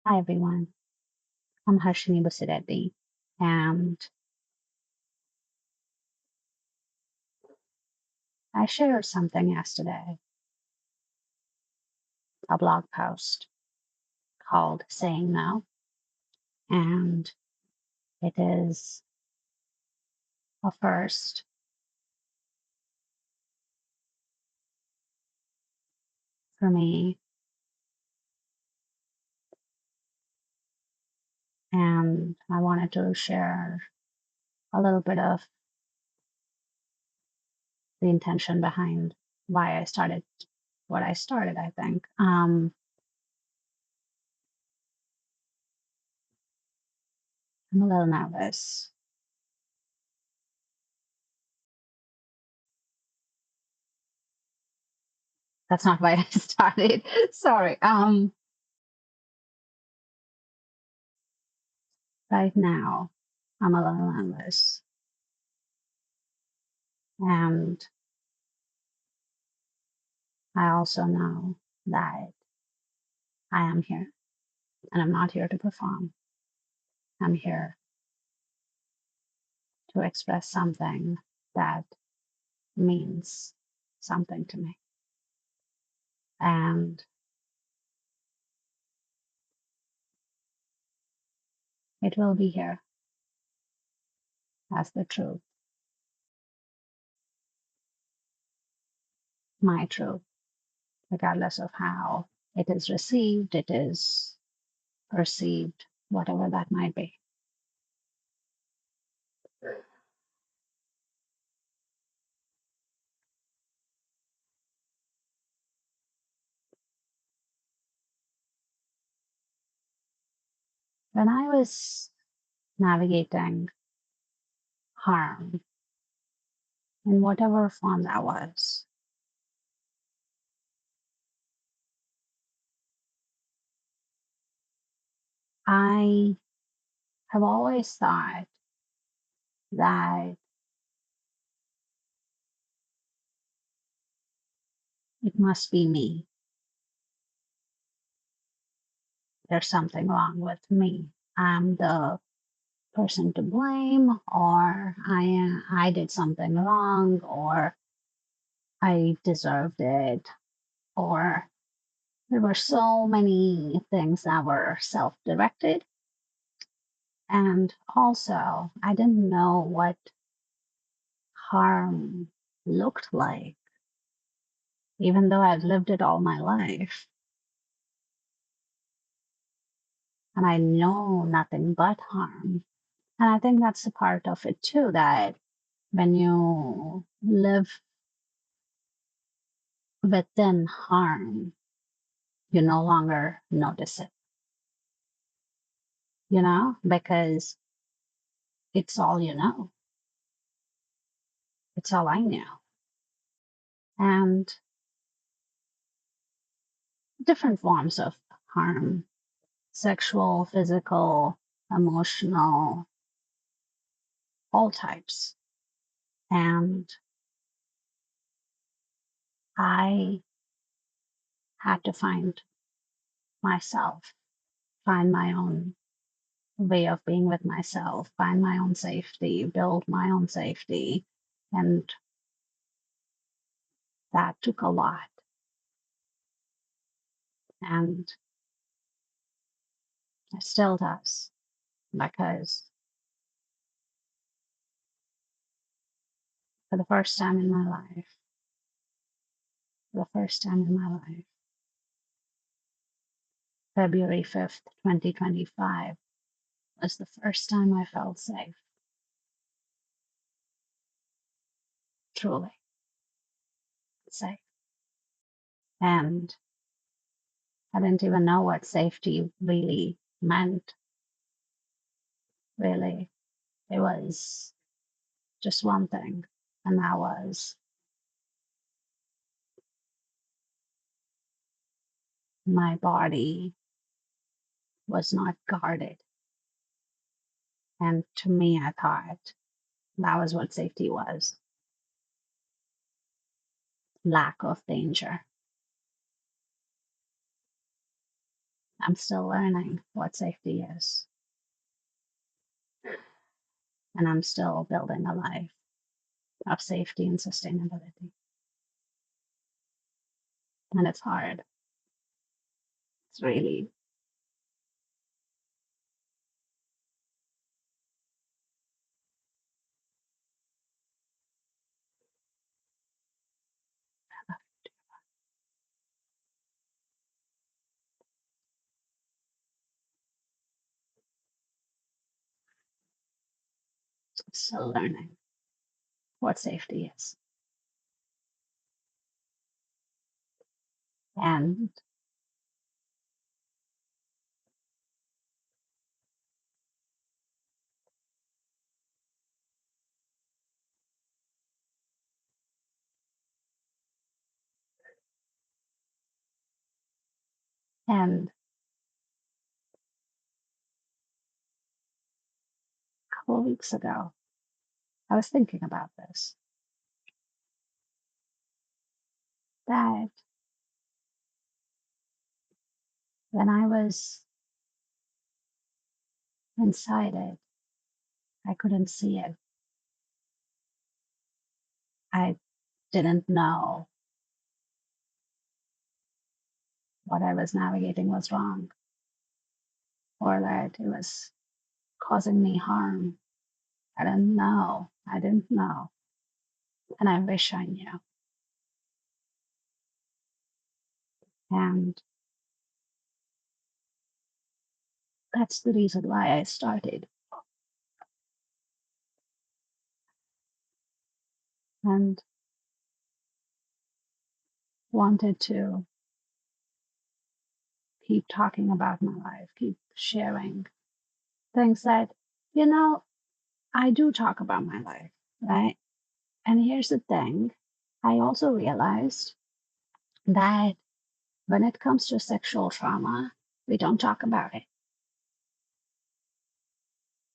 Hi everyone, I'm Harshini Busireddy, and I shared something yesterday, a blog post called Saying No, and it is a first for me, and I wanted to share a little bit of the intention behind why I started what I started, I think. I'm a little nervous. That's not why I started. Sorry. Right now, I'm a little nervous, and I also know that I am here and I'm not here to perform. I'm here to express something that means something to me. And it will be here as the truth, my truth, regardless of how it is received, it is perceived, whatever that might be. When I was navigating harm in whatever form that was, I have always thought that it must be me. There's something wrong with me. I'm the person to blame, or I did something wrong, or I deserved it, or there were so many things that were self-directed. And also, I didn't know what harm looked like, even though I've lived it all my life. And I know nothing but harm. And I think that's a part of it too, that when you live within harm, you no longer notice it, because it's all you know. It's all I knew. And different forms of harm, sexual, physical, emotional, all types. And I had to find myself, find my own way of being with myself, find my own safety, build my own safety. And that took a lot. And it still does, because for the first time in my life, for the first time in my life, February 5th, 2025 was the first time I felt safe, truly safe. And I didn't even know what safety really meant, really. It was just one thing, and that was my body was not guarded. And to me, I thought that was what safety was: lack of danger. I'm still learning what safety is, and I'm still building a life of safety and sustainability. And it's hard. It's really still learning what safety is. And and a couple of weeks ago, I was thinking about this, that when I was inside it, I couldn't see it. I didn't know what I was navigating was wrong, or that it was causing me harm. I didn't know. I didn't know. And I wish I knew. And that's the reason why I started and wanted to keep talking about my life, keep sharing things that, you know, I do talk about my life, right? And here's the thing, I also realized that when it comes to sexual trauma, we don't talk about it.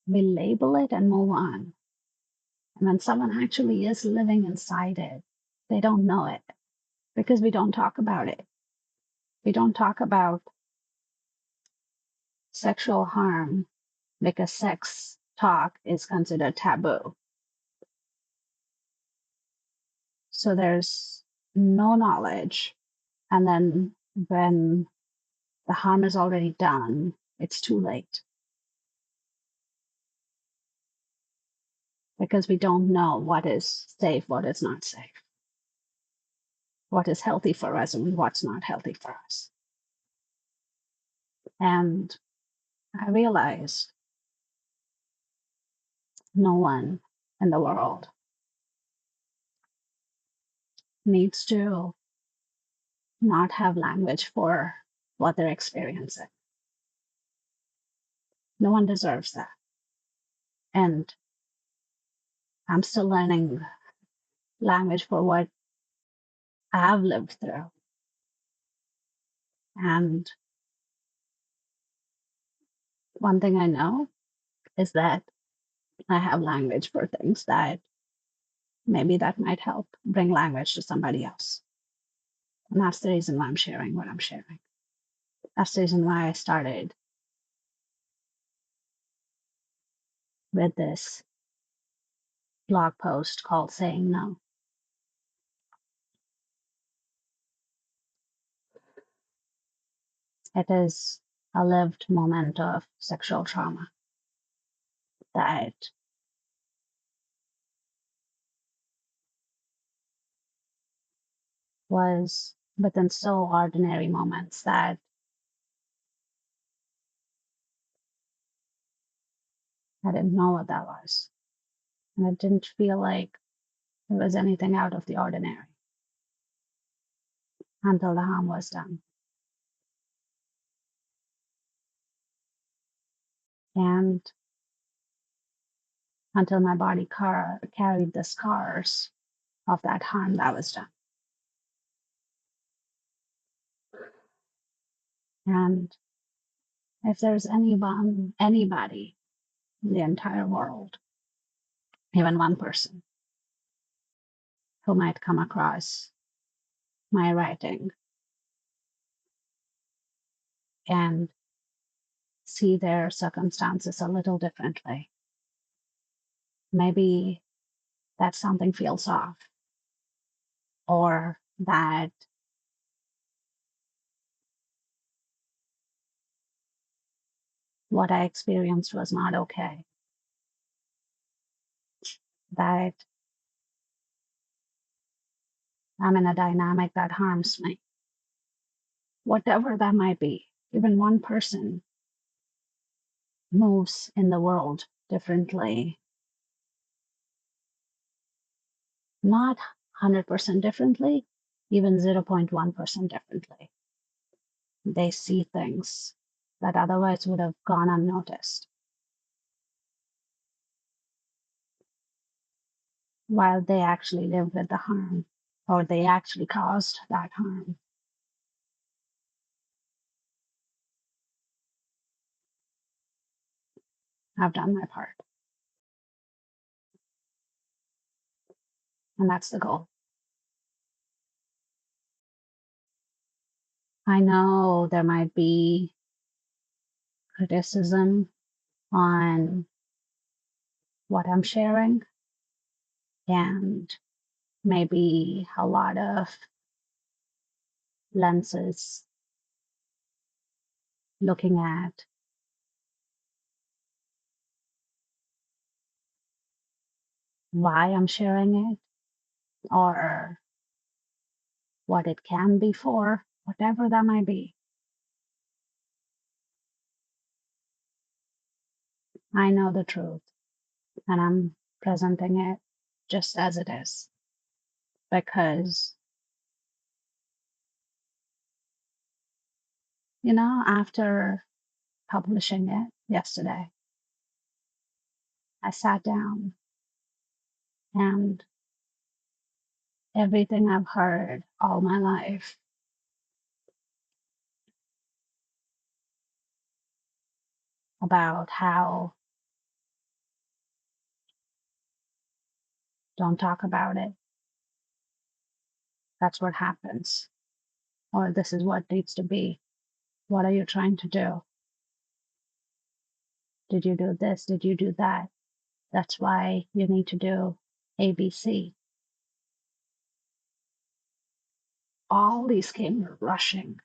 We label it and move on. And when someone actually is living inside it, they don't know it because we don't talk about it. We don't talk about sexual harm because sex talk is considered taboo. So there's no knowledge. And then when the harm is already done, it's too late because we don't know what is safe, what is not safe, what is healthy for us, and what's not healthy for us. And I realized no one in the world needs to not have language for what they're experiencing. No one deserves that. And I'm still learning language for what I've lived through. And one thing I know is that I have language for things that maybe that might help bring language to somebody else. And that's the reason why I'm sharing what I'm sharing. That's the reason why I started with this blog post called Saying No. It is a lived moment of sexual trauma that was within so ordinary moments that I didn't know what that was. And it didn't feel like it was anything out of the ordinary until the harm was done. And until my body carried the scars of that harm that was done. And if there's anybody in the entire world, even one person, who might come across my writing and see their circumstances a little differently. Maybe that something feels off, or that what I experienced was not okay, that I'm in a dynamic that harms me, whatever that might be. Even one person moves in the world differently, not 100% differently, even 0.1% differently. They see things that otherwise would have gone unnoticed, while they actually live with the harm, or they actually caused that harm. I've done my part, and that's the goal. I know there might be criticism on what I'm sharing, and maybe a lot of lenses looking at why I'm sharing it, or what it can be for, whatever that might be. I know the truth, and I'm presenting it just as it is, because, after publishing it yesterday, I sat down, and everything I've heard all my life about how don't talk about it, that's what happens, or this is what needs to be. What are you trying to do? Did you do this? Did you do that? That's why you need to do ABC. All these came rushing,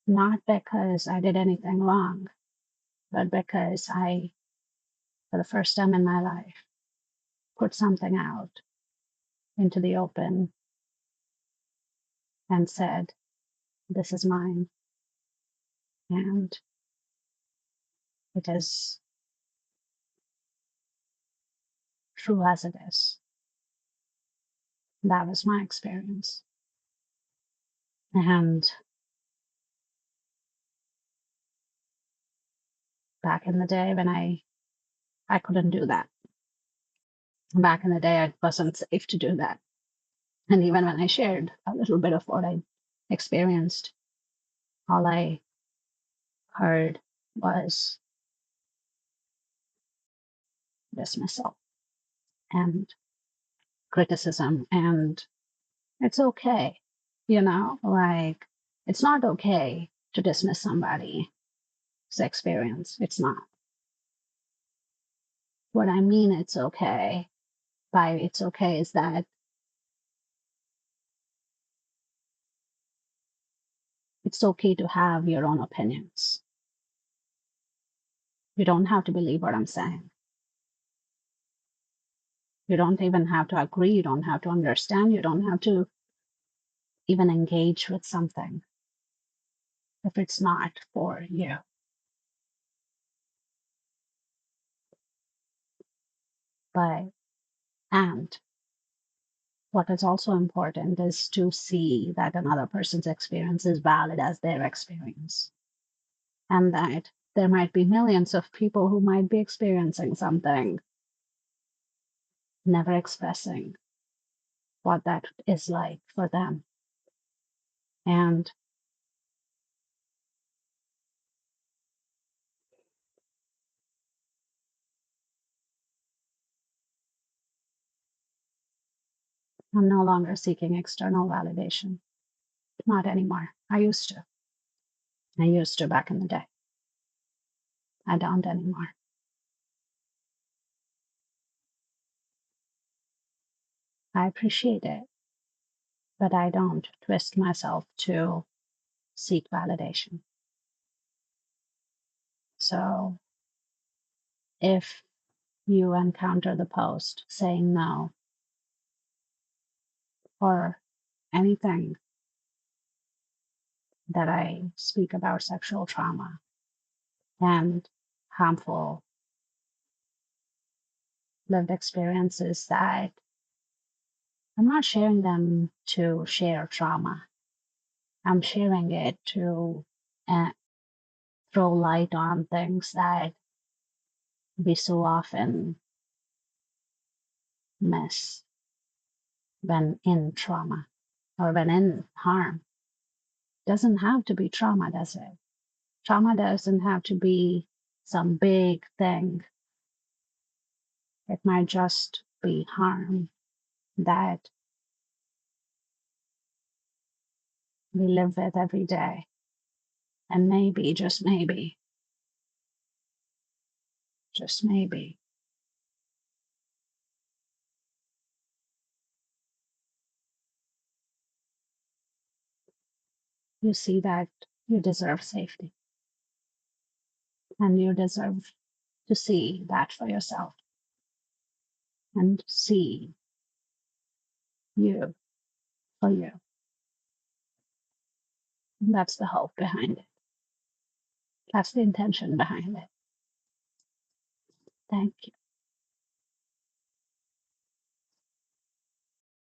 not because I did anything wrong, but because I, for the first time in my life, put something out into the open and said, this is mine. And it is true as it is. That was my experience. And back in the day when I couldn't do that. Back in the day, it wasn't safe to do that. And even when I shared a little bit of what I experienced, all I heard was dismissal and criticism. And it's okay, like, it's not okay to dismiss somebody's experience. It's not. What I mean, it's okay, by it's okay, is that it's okay to have your own opinions. You don't have to believe what I'm saying. You don't even have to agree. You don't have to understand. You don't have to even engage with something if it's not for you. But, and what is also important is to see that another person's experience is valid as their experience, and that there might be millions of people who might be experiencing something, never expressing what that is like for them. And I'm no longer seeking external validation. Not anymore. I used to back in the day. I don't anymore. I appreciate it, but I don't twist myself to seek validation. So if you encounter the post saying no or anything that I speak about sexual trauma and harmful lived experiences, that I'm not sharing them to share trauma. I'm sharing it to uh, throw light on things that we so often miss when in trauma or when in harm. Doesn't have to be trauma, does it? Trauma doesn't have to be some big thing. It might just be harm that we live with every day. And maybe, just maybe, you see that you deserve safety and you deserve to see that for yourself and see you for you. And that's the hope behind it. That's the intention behind it. Thank you.